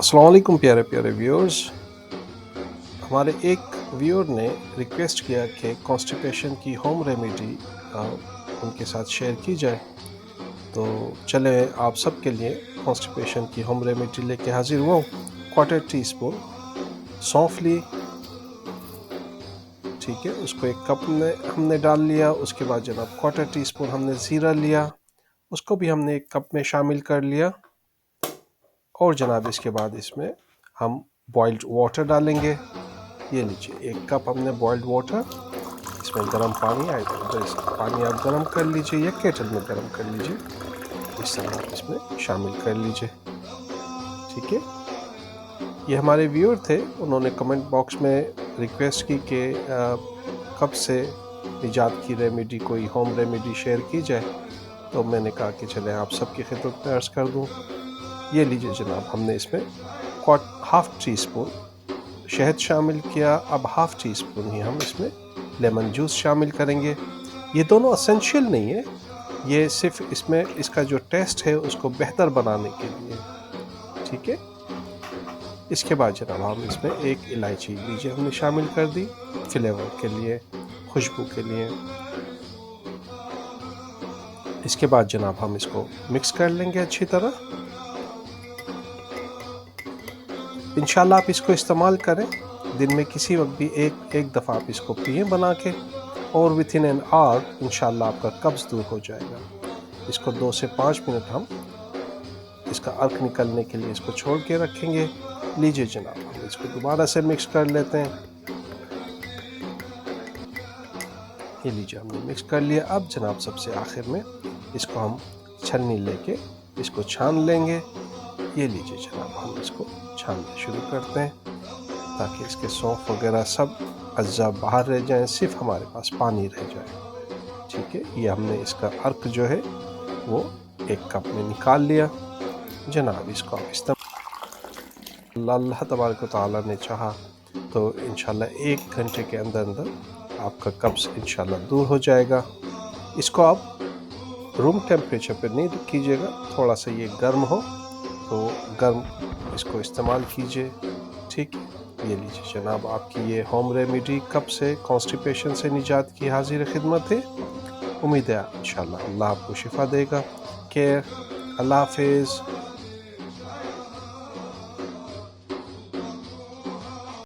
अस्सलाम वालेकुम प्यारे प्यारे व्यूअर्स। हमारे एक व्यूअर ने रिक्वेस्ट किया कि कॉन्स्टिपेशन की होम रेमेडी उनके साथ शेयर की जाए। तो चले आप सबके लिए कॉन्स्टिपेशन की होम रेमेडी लेके हाजिर हुआ हूँ। क्वार्टर टी स्पून सौंफ ली, ठीक है, उसको एक कप में हमने डाल लिया। उसके बाद जनाब क्वार्टर टी स्पून हमने ज़ीरा लिया, उसको भी हमने एक कप में शामिल कर लिया। और जनाब इसके बाद इसमें हम बॉइल्ड वाटर डालेंगे। ये लीजिए एक कप हमने बॉइल्ड वाटर, इसमें गर्म पानी आएगा, पानी आप गर्म कर लीजिए या केटल में गर्म कर लीजिए, इस तरह आप इसमें शामिल कर लीजिए। ठीक है, ये हमारे व्यूअर थे, उन्होंने कमेंट बॉक्स में रिक्वेस्ट की कि कब से निजात की रेमेडी, कोई होम रेमेडी शेयर की जाए। तो मैंने कहा कि चले आप सबकी खिदमत में अर्ज़ कर दूँ। ये लीजिए जनाब, हमने इसमें हाफ़ टी स्पून शहद शामिल किया। अब हाफ़ टी स्पून ही हम इसमें लेमन जूस शामिल करेंगे। ये दोनों असेंशियल नहीं है, ये सिर्फ इसमें इसका जो टेस्ट है उसको बेहतर बनाने के लिए। ठीक है, इसके बाद जनाब हम इसमें एक इलायची लीजिए हमने शामिल कर दी, फ्लेवर के लिए, खुशबू के लिए। इसके बाद जनाब हम इसको मिक्स कर लेंगे अच्छी तरह। इंशाल्लाह आप इसको इस्तेमाल करें, दिन में किसी वक्त भी एक दफ़ा आप इसको पिए बना के, और विद इन एन आवर इंशाल्लाह आपका कब्ज़ दूर हो जाएगा। इसको 2 से 5 मिनट हम इसका अर्क निकलने के लिए इसको छोड़ के रखेंगे। लीजिए जनाब, हम इसको दोबारा से मिक्स कर लेते हैं। ये लीजिए हमने मिक्स कर लिया। अब जनाब सबसे आखिर में इसको हम छलनी लेके इसको छान लेंगे। ये लीजिए जनाब, हम इसको छानना शुरू करते हैं ताकि इसके सौंफ वगैरह सब अज्जा बाहर रह जाएं, सिर्फ हमारे पास पानी रह जाए। ठीक है, ये हमने इसका अर्क जो है वो एक कप में निकाल लिया। जनाब इसको आप इस्तेमाल, अल्लाह तबारक व तआला ने चाहा तो इंशाल्लाह 1 घंटे के अंदर अंदर आपका कब्ज़ इंशाल्लाह दूर हो जाएगा। इसको आप रूम टेम्परेचर पर नहीं कीजिएगा, थोड़ा सा ये गर्म हो तो गर्म इसको इस्तेमाल कीजिए। ठीक है, ये लीजिए जनाब, आपकी ये होम रेमेडी कब से कॉन्स्टिपेशन से निजात की हाजिर खिदमत है। उम्मीद है इंशाल्लाह अल्लाह आपको शिफा देगा। केयर, अल्लाह हाफिज़।